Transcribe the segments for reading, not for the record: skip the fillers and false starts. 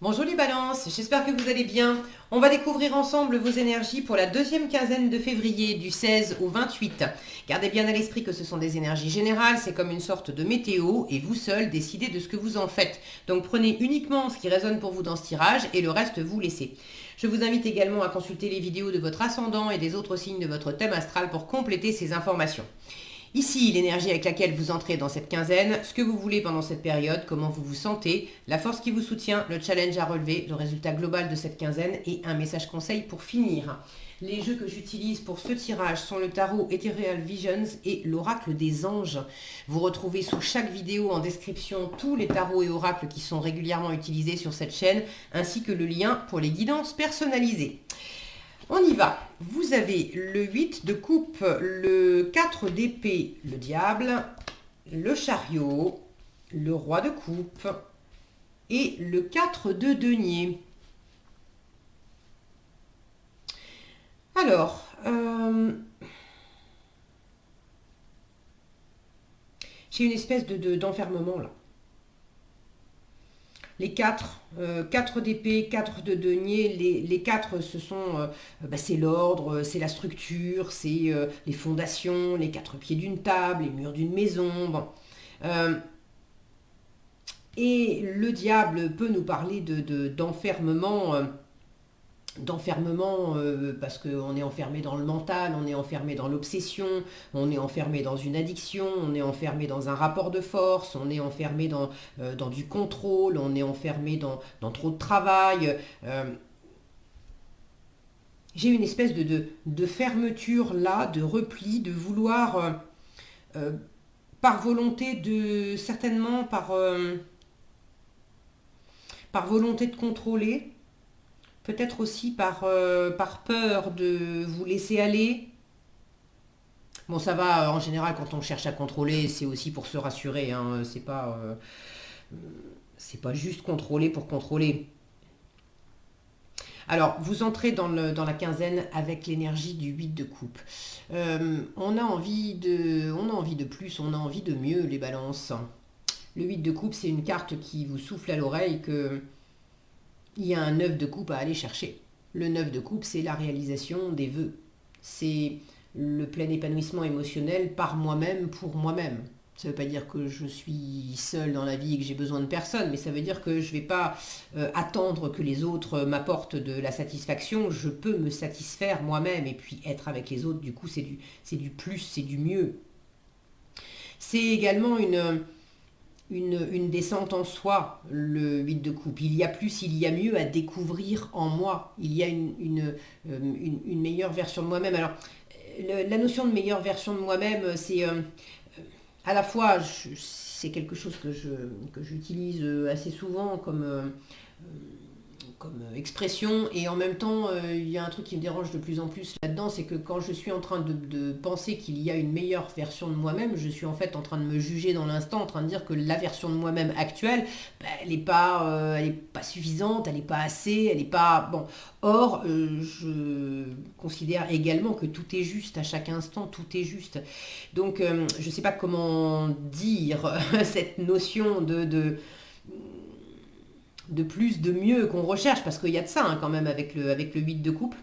Bonjour les balances, j'espère que vous allez bien. On va découvrir ensemble vos énergies pour la deuxième quinzaine de février du 16 au 28. Gardez bien à l'esprit que ce sont des énergies générales, c'est comme une sorte de météo et vous seul décidez de ce que vous en faites. Donc prenez uniquement ce qui résonne pour vous dans ce tirage et le reste vous laissez. Je vous invite également à consulter les vidéos de votre ascendant et des autres signes de votre thème astral pour compléter ces informations. Ici, l'énergie avec laquelle vous entrez dans cette quinzaine, ce que vous voulez pendant cette période, comment vous vous sentez, la force qui vous soutient, le challenge à relever, le résultat global de cette quinzaine et un message conseil pour finir. Les jeux que j'utilise pour ce tirage sont le tarot Ethereal Visions et l'oracle des anges. Vous retrouvez sous chaque vidéo en description tous les tarots et oracles qui sont régulièrement utilisés sur cette chaîne, ainsi que le lien pour les guidances personnalisées. On y va. Vous avez le 8 de coupe, le 4 d'épée, le diable, le chariot, le roi de coupe et le 4 de denier. Alors, j'ai une espèce d'enfermement là. Les 4 d'épée, 4 de denier, les 4 ce sont, c'est l'ordre, c'est la structure, c'est les fondations, les 4 pieds d'une table, les murs d'une maison. Bon. Et le diable peut nous parler d'enfermement. Parce qu'on est enfermé dans le mental, on est enfermé dans l'obsession, on est enfermé dans une addiction, on est enfermé dans un rapport de force, on est enfermé dans du contrôle, on est enfermé dans trop de travail. J'ai une espèce de fermeture là, de repli, de vouloir, par volonté certainement par volonté de contrôler, peut-être aussi par peur de vous laisser aller. Bon, ça va, en général, quand on cherche à contrôler, c'est aussi pour se rassurer. Hein, c'est pas juste contrôler pour contrôler. Alors, vous entrez dans la quinzaine avec l'énergie du 8 de coupe. On a envie de plus, on a envie de mieux, les balances. Le 8 de coupe, c'est une carte qui vous souffle à l'oreille que il y a un 9 de coupe à aller chercher. Le 9 de coupe, c'est la réalisation des vœux. C'est le plein épanouissement émotionnel par moi-même, pour moi-même. Ça ne veut pas dire que je suis seule dans la vie et que j'ai besoin de personne, mais ça veut dire que je ne vais pas attendre que les autres m'apportent de la satisfaction. Je peux me satisfaire moi-même et puis être avec les autres. Du coup, c'est du plus, c'est du mieux. C'est également une descente en soi, le 8 de coupe. Il y a plus, il y a mieux à découvrir en moi. Il y a une meilleure version de moi-même. Alors, la notion de meilleure version de moi-même, c'est à la fois, c'est quelque chose que j'utilise assez souvent comme expression, et en même temps il y a un truc qui me dérange de plus en plus là-dedans, c'est que quand je suis en train de penser qu'il y a une meilleure version de moi-même, je suis en fait en train de me juger dans l'instant, en train de dire que la version de moi-même actuelle, elle n'est pas suffisante, elle n'est pas assez, elle n'est pas... Bon, or, je considère également que tout est juste, à chaque instant, tout est juste. Donc, je ne sais pas comment dire cette notion de plus, de mieux qu'on recherche, parce qu'il y a de ça quand même avec le 8 de coupe.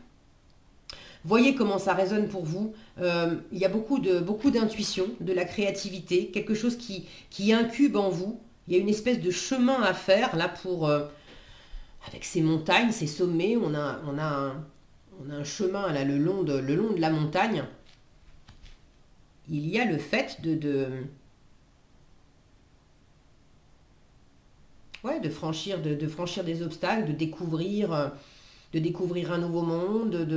Voyez comment ça résonne pour vous. Il y a beaucoup d'intuition, de la créativité, quelque chose qui incube en vous. Il y a une espèce de chemin à faire là pour... avec ces montagnes, ces sommets, on a un chemin là le long de la montagne. Il y a le fait de franchir des obstacles, de découvrir un nouveau monde.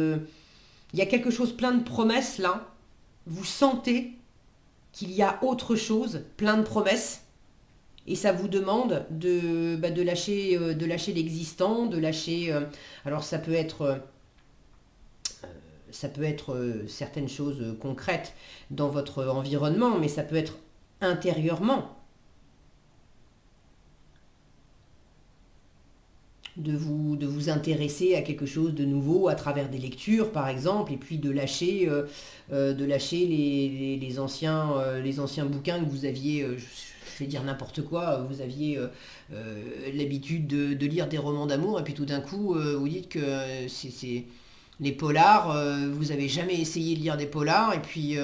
Il y a quelque chose, plein de promesses là. Vous sentez qu'il y a autre chose, plein de promesses, et ça vous demande de lâcher l'existant, de lâcher. Alors ça peut être certaines choses concrètes dans votre environnement, mais ça peut être intérieurement. De vous intéresser à quelque chose de nouveau à travers des lectures par exemple, et puis de lâcher les anciens bouquins que vous aviez, je vais dire n'importe quoi, vous aviez l'habitude de lire des romans d'amour, et puis tout d'un coup, vous dites que c'est les polars, vous avez jamais essayé de lire des polars, et puis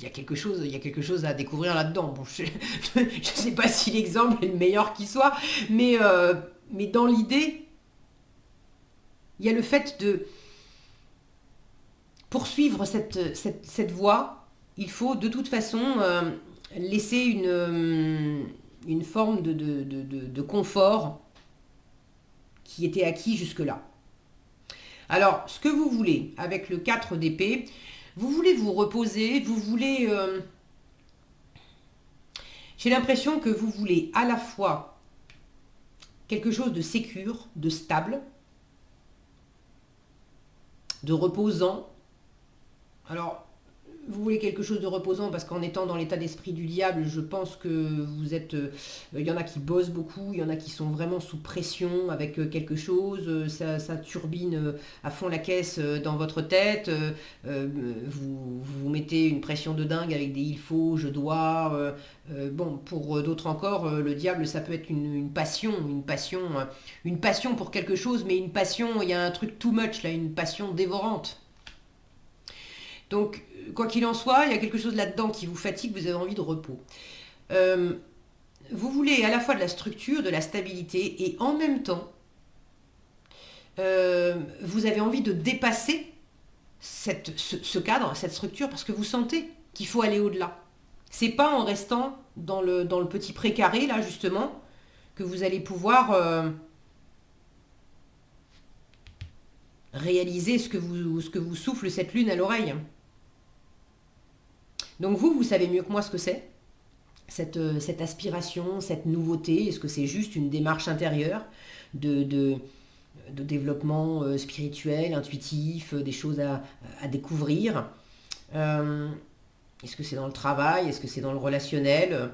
il y a quelque chose à découvrir là-dedans. Bon, je ne sais pas si l'exemple est le meilleur qui soit, mais dans l'idée, il y a le fait de poursuivre cette voie. Il faut de toute façon laisser une forme de confort qui était acquis jusque-là. Alors, ce que vous voulez avec le 4 d'épée, vous voulez vous reposer, vous voulez... j'ai l'impression que vous voulez à la fois quelque chose de sécure, de stable, de reposant. Alors, vous voulez quelque chose de reposant parce qu'en étant dans l'état d'esprit du diable, je pense que vous êtes... il y en a qui bossent beaucoup, il y en a qui sont vraiment sous pression avec quelque chose, ça turbine à fond la caisse dans votre tête, vous mettez une pression de dingue avec des il faut, je dois... bon, pour d'autres encore, le diable, ça peut être une passion pour quelque chose, mais une passion, il y a un truc too much là, une passion dévorante. Donc, quoi qu'il en soit, il y a quelque chose là-dedans qui vous fatigue, vous avez envie de repos. Vous voulez à la fois de la structure, de la stabilité, et en même temps, vous avez envie de dépasser ce cadre, cette structure, parce que vous sentez qu'il faut aller au-delà. C'est pas en restant dans le petit précaré, là, justement, que vous allez pouvoir réaliser ce que vous souffle cette lune à l'oreille. Donc vous savez mieux que moi ce que c'est, cette aspiration, cette nouveauté. Est-ce que c'est juste une démarche intérieure de développement spirituel, intuitif, des choses à découvrir? Est-ce que c'est dans le travail? Est-ce que c'est dans le relationnel?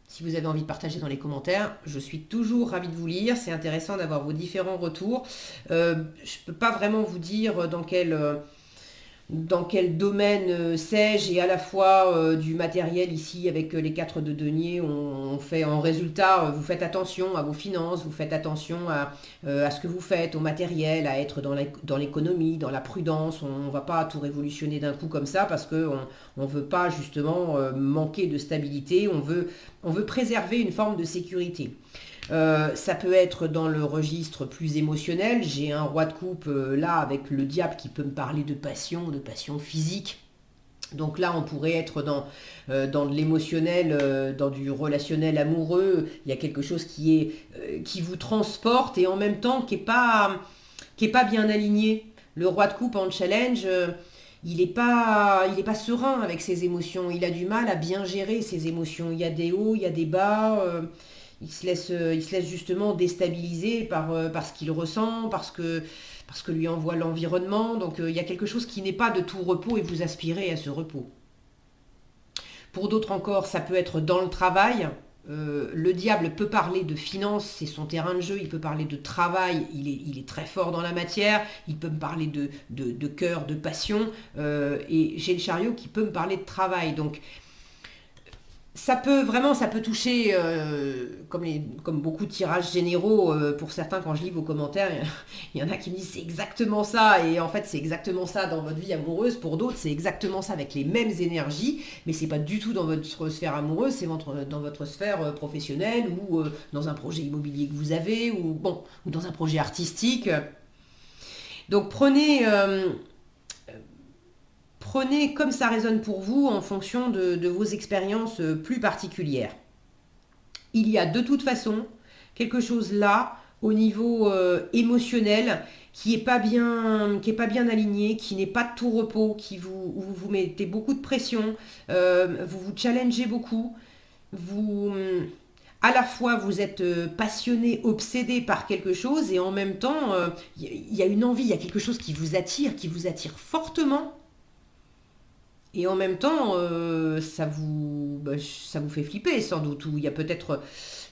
Si vous avez envie de partager dans les commentaires, je suis toujours ravie de vous lire. C'est intéressant d'avoir vos différents retours. Je ne peux pas vraiment vous dire dans quel domaine sais-je. J'ai à la fois du matériel ici avec les 4 de denier. On fait en résultat, vous faites attention à vos finances, vous faites attention à ce que vous faites, au matériel, à être dans l'économie, dans la prudence. On ne va pas tout révolutionner d'un coup comme ça parce qu'on ne veut pas justement manquer de stabilité. On veut préserver une forme de sécurité. Ça peut être dans le registre plus émotionnel. J'ai un roi de coupe là avec le diable qui peut me parler de passion physique. Donc là, on pourrait être dans de l'émotionnel, dans du relationnel amoureux. Il y a quelque chose qui vous transporte et en même temps qui est pas bien aligné. Le roi de coupe en challenge, il est pas serein avec ses émotions. Il a du mal à bien gérer ses émotions. Il y a des hauts, il y a des bas. Il se laisse justement déstabiliser par ce qu'il ressent, parce que lui envoie l'environnement. Donc il y a quelque chose qui n'est pas de tout repos et vous aspirez à ce repos. Pour d'autres encore, ça peut être dans le travail. Le diable peut parler de finances, c'est son terrain de jeu. Il peut parler de travail, il est très fort dans la matière. Il peut me parler de cœur, de passion. Et j'ai le chariot qui peut me parler de travail. Donc ça peut toucher, comme beaucoup de tirages généraux, pour certains, quand je lis vos commentaires, il y en a qui me disent c'est exactement ça, et en fait c'est exactement ça dans votre vie amoureuse. Pour d'autres, c'est exactement ça avec les mêmes énergies, mais c'est pas du tout dans votre sphère amoureuse, c'est dans votre sphère professionnelle, ou dans un projet immobilier que vous avez, ou dans un projet artistique. Donc prenez comme ça résonne pour vous en fonction de vos expériences plus particulières. Il y a de toute façon quelque chose là au niveau émotionnel qui n'est pas bien aligné, qui n'est pas de tout repos, où vous mettez beaucoup de pression, vous vous challengez beaucoup, à la fois vous êtes passionné, obsédé par quelque chose, et en même temps il y a une envie, il y a quelque chose qui vous attire fortement. Et en même temps, ça vous fait flipper sans doute. Ou il y a peut-être,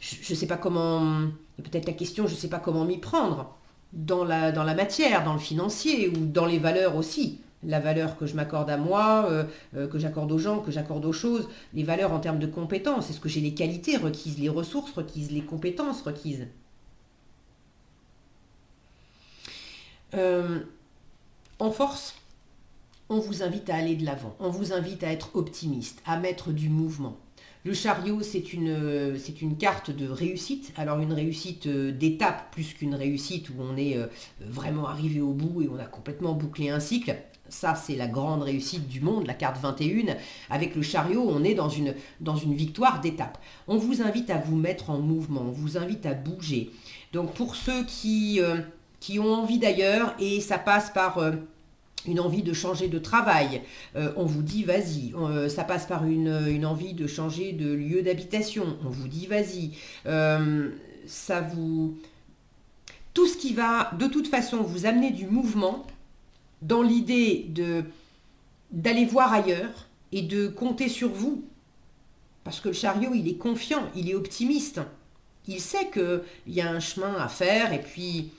je sais pas comment, il y a peut-être la question, je ne sais pas comment m'y prendre dans la matière, dans le financier ou dans les valeurs aussi. la valeur que je m'accorde à moi, que j'accorde aux gens, que j'accorde aux choses, les valeurs en termes de compétences. Est-ce que j'ai les qualités requises, les ressources requises, les compétences requises? En force, on vous invite à aller de l'avant, on vous invite à être optimiste, à mettre du mouvement. Le chariot, c'est une carte de réussite. Alors une réussite d'étape plus qu'une réussite où on est vraiment arrivé au bout et on a complètement bouclé un cycle. Ça, c'est la grande réussite du monde, la carte 21. Avec le chariot, on est dans une victoire d'étape. On vous invite à vous mettre en mouvement, on vous invite à bouger. Donc pour ceux qui ont envie d'ailleurs, et ça passe par... une envie de changer de travail, on vous dit vas-y, ça passe par une envie de changer de lieu d'habitation, on vous dit vas-y, tout ce qui va de toute façon vous amener du mouvement dans l'idée d'aller voir ailleurs et de compter sur vous, parce que le chariot il est confiant, il est optimiste, il sait qu'il y a un chemin à faire et puis...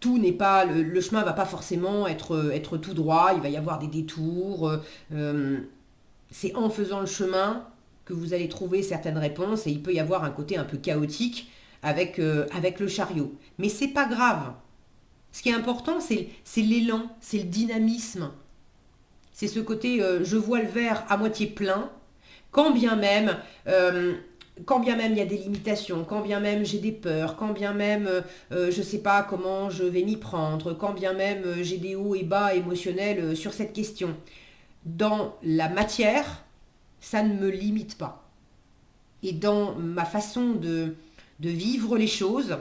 tout n'est pas, le chemin va pas forcément être tout droit, il va y avoir des détours. C'est en faisant le chemin que vous allez trouver certaines réponses et il peut y avoir un côté un peu chaotique avec le chariot. Mais c'est pas grave. Ce qui est important, c'est l'élan, c'est le dynamisme. C'est ce côté je vois le verre à moitié plein, quand bien même il y a des limitations, quand bien même j'ai des peurs, quand bien même je ne sais pas comment je vais m'y prendre, quand bien même j'ai des hauts et bas émotionnels sur cette question. Dans la matière, ça ne me limite pas. Et dans ma façon de vivre les choses,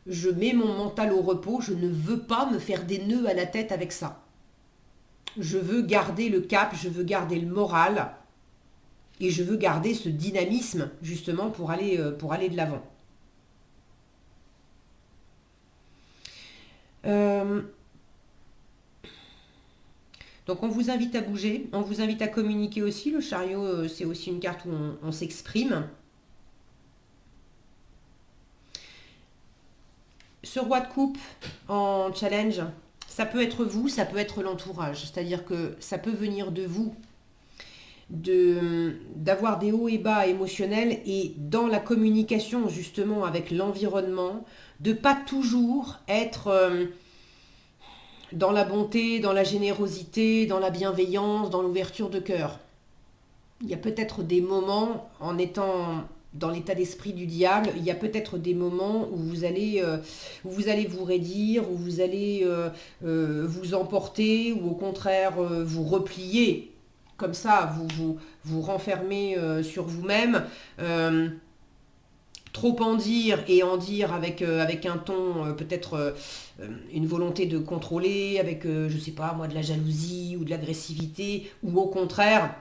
je mets mon mental au repos, je ne veux pas me faire des nœuds à la tête avec ça. Je veux garder le cap, je veux garder le moral. Et je veux garder ce dynamisme, justement, pour aller de l'avant. Donc, on vous invite à bouger, on vous invite à communiquer aussi. Le chariot, c'est aussi une carte où on s'exprime. Ce roi de coupe en challenge, ça peut être vous, ça peut être l'entourage. C'est-à-dire que ça peut venir de vous, d'avoir des hauts et bas émotionnels et dans la communication justement avec l'environnement, de pas toujours être dans la bonté, dans la générosité, dans la bienveillance, dans l'ouverture de cœur. Il y a peut-être des moments, en étant dans l'état d'esprit du diable, il y a peut-être des moments où vous allez vous raidir, où vous allez vous emporter, ou au contraire vous replier. Comme ça, vous renfermez sur vous-même, trop en dire et en dire avec un ton, peut-être une volonté de contrôler, avec, je sais pas moi, de la jalousie ou de l'agressivité, ou au contraire,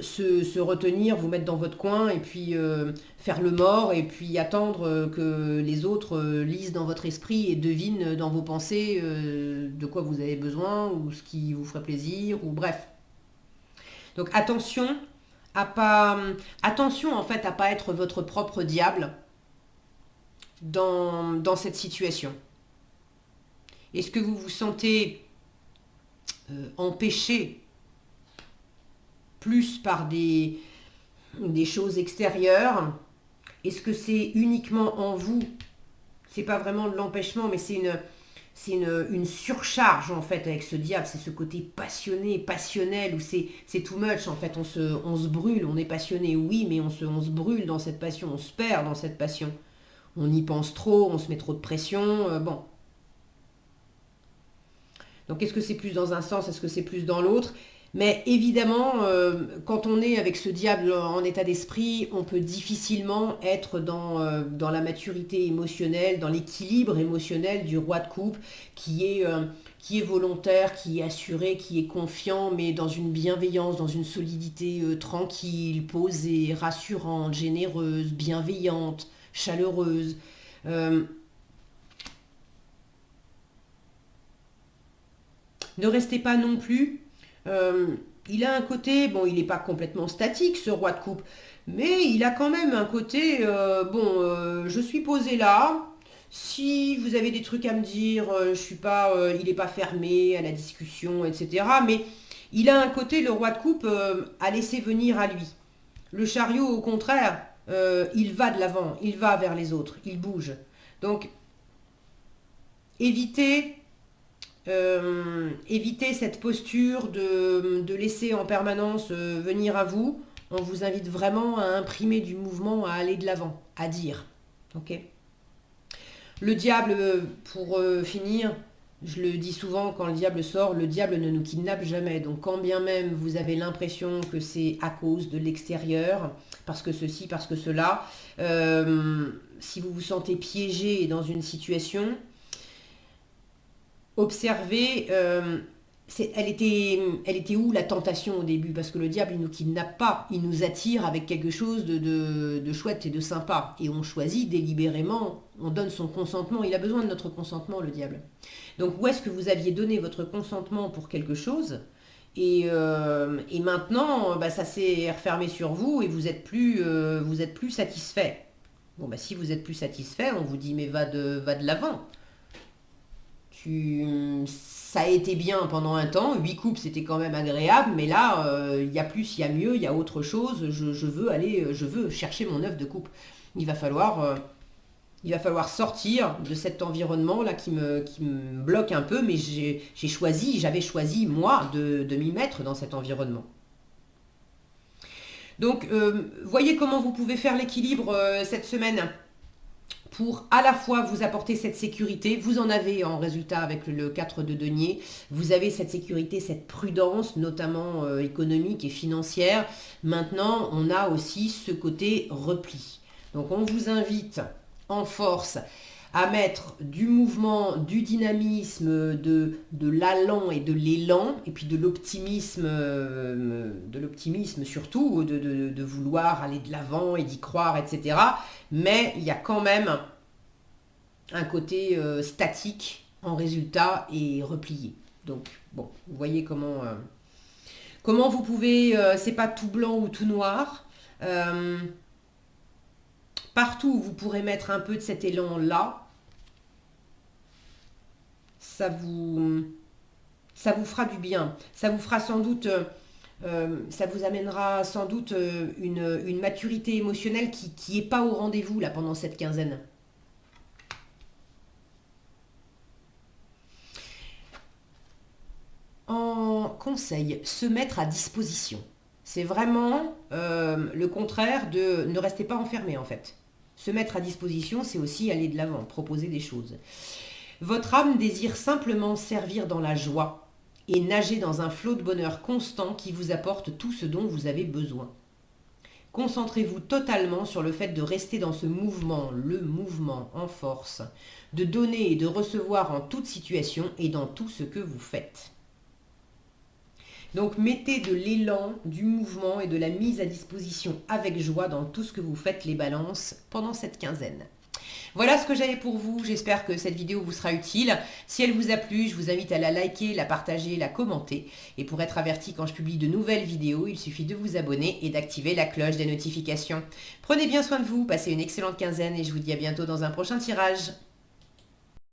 se retenir, vous mettre dans votre coin et puis faire le mort et puis attendre que les autres lisent dans votre esprit et devinent dans vos pensées de quoi vous avez besoin ou ce qui vous ferait plaisir, ou bref. Donc attention en fait à pas être votre propre diable dans cette situation. Est-ce que vous vous sentez empêché plus par des choses extérieures? Est-ce que c'est uniquement en vous? C'est pas vraiment de l'empêchement, mais c'est une surcharge en fait avec ce diable, c'est ce côté passionné, passionnel, où c'est too much en fait, on se brûle, on est passionné, oui, mais on se brûle dans cette passion, on se perd dans cette passion. On y pense trop, on se met trop de pression, bon. Donc est-ce que c'est plus dans un sens, est-ce que c'est plus dans l'autre? Mais évidemment, quand on est avec ce diable en état d'esprit, on peut difficilement être dans la maturité émotionnelle, dans l'équilibre émotionnel du roi de coupe, qui est volontaire, qui est assuré, qui est confiant, mais dans une bienveillance, dans une solidité tranquille, posée, rassurante, généreuse, bienveillante, chaleureuse. Ne restez pas non plus... il a un côté, bon, il n'est pas complètement statique, ce roi de coupe, mais il a quand même un côté, je suis posé là, Si vous avez des trucs à me dire, je suis pas, il n'est pas fermé à la discussion, etc. Mais il a un côté, le roi de coupe, à laisser venir à lui. Le chariot, au contraire, il va de l'avant, il va vers les autres, il bouge. Donc, évitez cette posture de laisser en permanence venir à vous. On vous invite vraiment à imprimer du mouvement, à aller de l'avant, à dire. Ok ? Le diable, pour finir, je le dis souvent, quand le diable sort, le diable ne nous kidnappe jamais. Donc quand bien même vous avez l'impression que c'est à cause de l'extérieur, parce que ceci, parce que cela, si vous vous sentez piégé dans une situation, observez, elle était où la tentation au début? Parce que le diable, il ne nous kidnappe pas, il nous attire avec quelque chose de chouette et de sympa. Et on choisit délibérément, on donne son consentement, il a besoin de notre consentement, le diable. Donc où est-ce que vous aviez donné votre consentement pour quelque chose et maintenant, ça s'est refermé sur vous et vous êtes plus satisfait. Bon, si vous êtes plus satisfait, on vous dit mais va de l'avant. Ça a été bien pendant un temps, 8 coupes c'était quand même agréable, mais là, il y a plus, il y a mieux, il y a autre chose, je veux chercher mon œuf de coupe. Il va falloir sortir de cet environnement-là qui me bloque un peu, mais j'avais choisi, moi, de m'y mettre dans cet environnement. Donc, voyez comment vous pouvez faire l'équilibre cette semaine pour à la fois vous apporter cette sécurité. Vous en avez en résultat avec le 4 de denier. Vous avez cette sécurité, cette prudence, notamment économique et financière. Maintenant, on a aussi ce côté repli. Donc, on vous invite en force à mettre du mouvement, du dynamisme, de l'allant et de l'élan, et puis de l'optimisme surtout, de vouloir aller de l'avant et d'y croire, etc. Mais il y a quand même un côté statique en résultat et replié. Donc, bon, vous voyez comment vous pouvez, c'est pas tout blanc ou tout noir. Partout où vous pourrez mettre un peu de cet élan-là, ça vous fera du bien. Ça vous fera sans doute, ça vous amènera sans doute une maturité émotionnelle qui n'est pas au rendez-vous là pendant cette quinzaine. En conseil, se mettre à disposition. C'est vraiment le contraire de ne restez pas enfermé en fait. Se mettre à disposition, c'est aussi aller de l'avant, proposer des choses. Votre âme désire simplement servir dans la joie et nager dans un flot de bonheur constant qui vous apporte tout ce dont vous avez besoin. Concentrez-vous totalement sur le fait de rester dans ce mouvement, le mouvement en force, de donner et de recevoir en toute situation et dans tout ce que vous faites. Donc mettez de l'élan, du mouvement et de la mise à disposition avec joie dans tout ce que vous faites les balances pendant cette quinzaine. Voilà ce que j'avais pour vous, j'espère que cette vidéo vous sera utile. Si elle vous a plu, je vous invite à la liker, la partager, la commenter. Et pour être averti quand je publie de nouvelles vidéos, il suffit de vous abonner et d'activer la cloche des notifications. Prenez bien soin de vous, passez une excellente quinzaine et je vous dis à bientôt dans un prochain tirage.